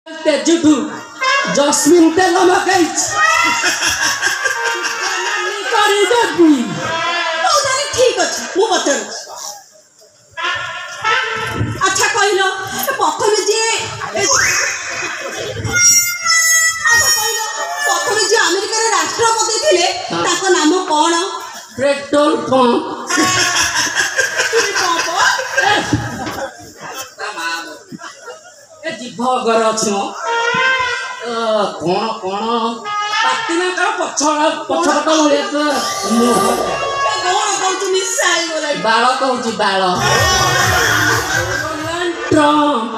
तेजुठू जस्मिन तेल मगाइछ करी देबी हौ ताले ठीक अछि मु पचार अच्छा कहलो प्रथमे जे अमेरिका रे राष्ट्रपति थिले ताको नाम कोन पेट्रोल पंप ए जीभ घर अछि म कोन कोन पातिना का पछपट भले तो मुह कोन कहू मिसाई बोला बाळ कहूची बाळ ट्रम्प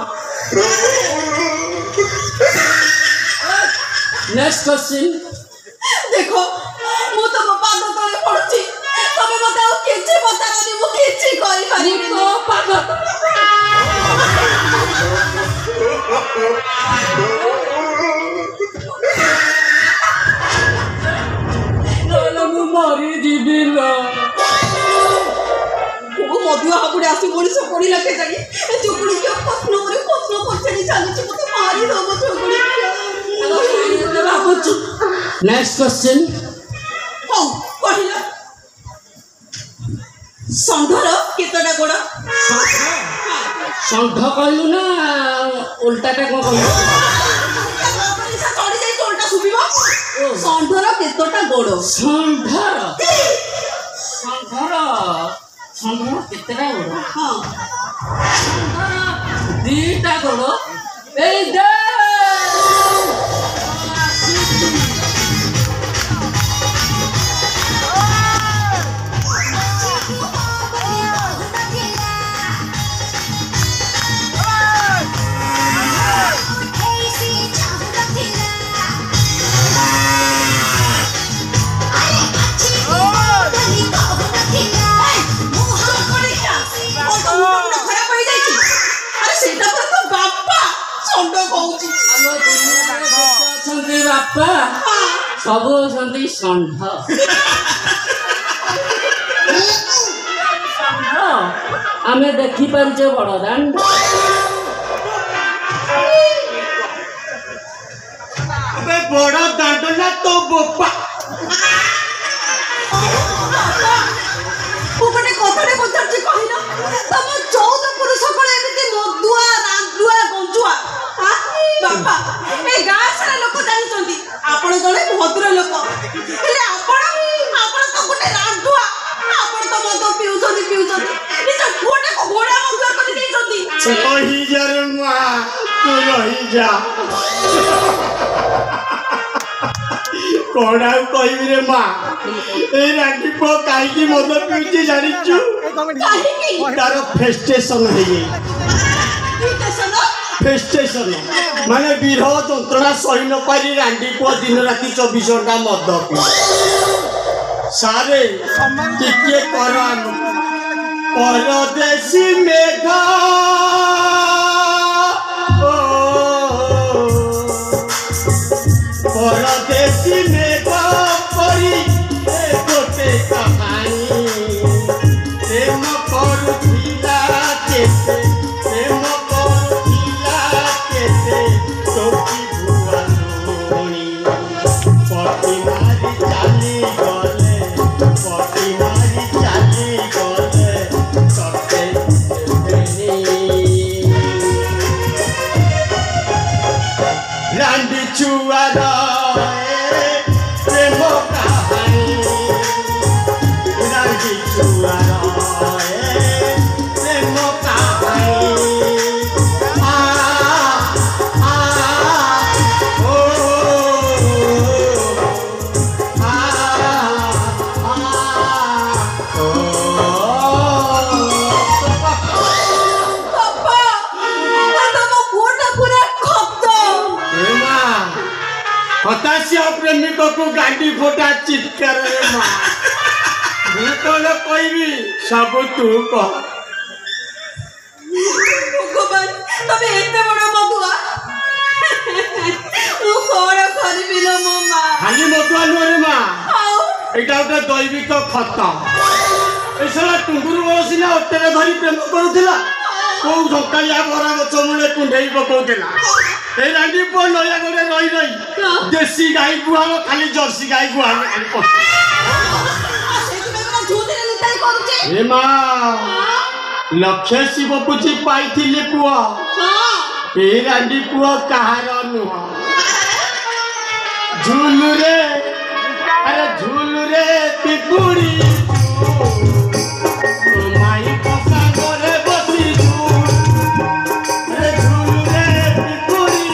नेक्स्ट क्वेश्चन देखो मु तो पाद तले पड़छि तबे मते आ किछि पता नहीं मु किछि कहि परिबि तो पाद नले मु मरी जीबी ल को मधुआ हापुडे आसी मଣିଷ कोडी लखे जाई चुकुडी के प्रश्न पछड़ी चालुछि मते मारी दबो चुकुडी नेक्स्ट क्वेश्चन हो कहिला संधर केतडा गोडा षंढ कहलु ना उल्टाटा को कहलु चढ़ी जाई तोलटा सुबिबो संधर केतडा गोडो षंढर केतेटा गोड़ हां दीटा गोड़ ए दे बापा सब षंढ आमे देखी पारुचे बड़दान अबे बड़ा दांड ना तो बोपा कोने कोथरे पचारछि कहिना तम 14 पुरुष कोले एमिति मधुआ रांदुआ गंजुआ हा बापा ए गाँ सारा लोक जानिचंती आपण जणे भद्र लोक हेले आपण तो कोटे रांदुआ आपण तो मद पिउचंती निज कोटे को घोड़ा मधुआ करि देइचंती रही जा रे मां तू रही जा कोड़ा कहबी रे मां ए रांडी पो काई की मद पिउची जानिचु काहे की तार फेस्टेशन हे फेस्टेशन माने विरह जंत्रणा सही न पारी रांडी पो दिन राति 24 घंटा मद पी सारे टिके करान परदेसी मेघा परदेसी मेघा परी गोटे कहानी प्रेम करुथिला केते प्रेम करुथिला केते टोकी भुआ लोणी पटी मारी चाली गले पटी मारी चाली गले सते बेनी रांडी चुआरा प्रेम कहानी रांडी चुआरा प्रेम कहानी आ ओ आ पापा तम कोटा पूरा खत्म हताशी प्रेमिक को गाड़ी फोटा चित्कार रे मां भूतल कहबी सब तू कह भगवान तबे एते बड़ मधुआ मु कोन करबी लो मो मां खाली मधुआ रे मां आउ एटा उठा दैविक खत्म ऐसा टुंगुरु बसिना ओटेरे धरी प्रेम करुथिला को झकालिया भरा गछ मुळे कुंढेई पकौथिला ए रांडी पो नया गोरे रही रही देसी गाई गुहाल खाली जर्सी गाई गुहाल खाली पछ ए मां लक्ष्य शिव पूजी पाइथिले पुआ ए रांडी पुआ कहार नुह झूलू रे अरे झूलू रे पिपुड़ी माई पसा गोरे बसी झूल अरे झूलू रे पिपुड़ी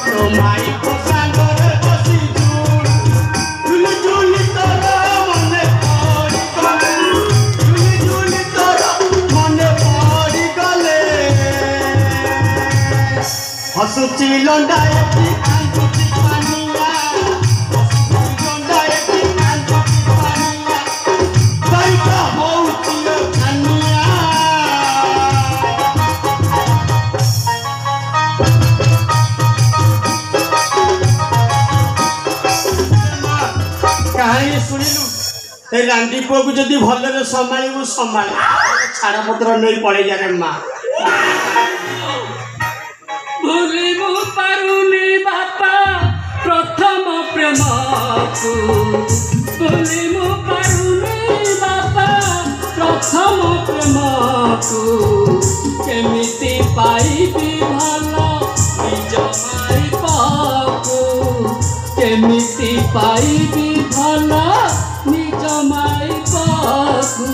तो माई पसा गोरे बसी झूल झूल झूल तोरा मने पड़ी गले झूल झूल तोरा मने पड़ी गले हसुची लंडाए कहानी शुणिलु रांडी पुआ को जदि भलरे संभाळिबु संभाळ छाड़ पत्र नहीं पड़े जारे माँ भूली मु पारुनी बापा प्रथम प्रेम को भूली मु पारुनी बापा प्रथम प्रेम को केमिति पाइबी भला निज माई पाको केमिति पाइबी भला निज माई पाको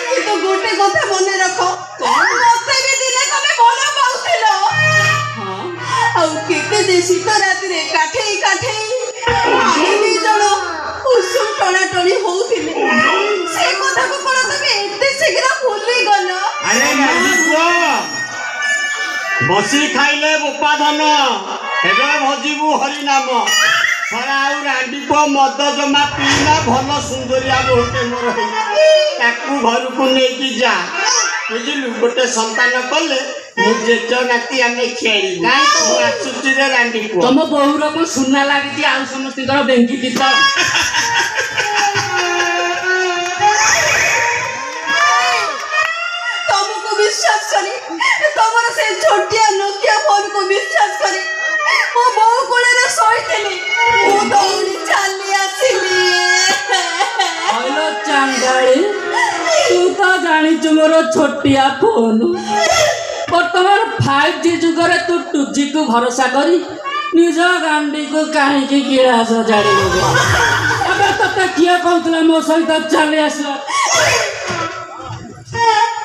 मने रख मते भी दिने तमे भलो पाउथिलो आ केते देसी तो रात रे काठेई काठेई आमी भी जणो उसुम टणा टणी होउथिले से कथा को कोन तमे एते शीघ्र भूली गलो अरे रांडी पुआ बसी खाइले बोपा धन हेबे भजीबू हरि नाम सरा आउ रांडी पुआ मद जमा पीना भल सुंदरिया बहुते मोर है ताकू घर को नेकी जा बुझिलु गोटे संतान कले जेज नाती आमे खेली काई तो आसुची रे रांडी पुआ तुम बहुर को सुना लागी आ समस्त बेंकी दी तो तुमको विश्वास करी तमर से छोटिया नोकिया फोन को विश्वास करी मो बहु कोले रे सोइथिली मो दौड़ी चली आसिली हेलो चांगाड़ी तू तो जानी मोर छोटिया फोन बर्तमान 5G जुगरे तू 2G को भरोसा करी निज गांडी को कहीं किड़ा सजाड़ी अबे तते किए कहतला मो सहित चली आसला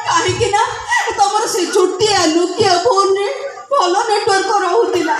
कहीं कि ना तमर से छोटिया नोकिया फोन रे भलो नेटवर्क रहउतिला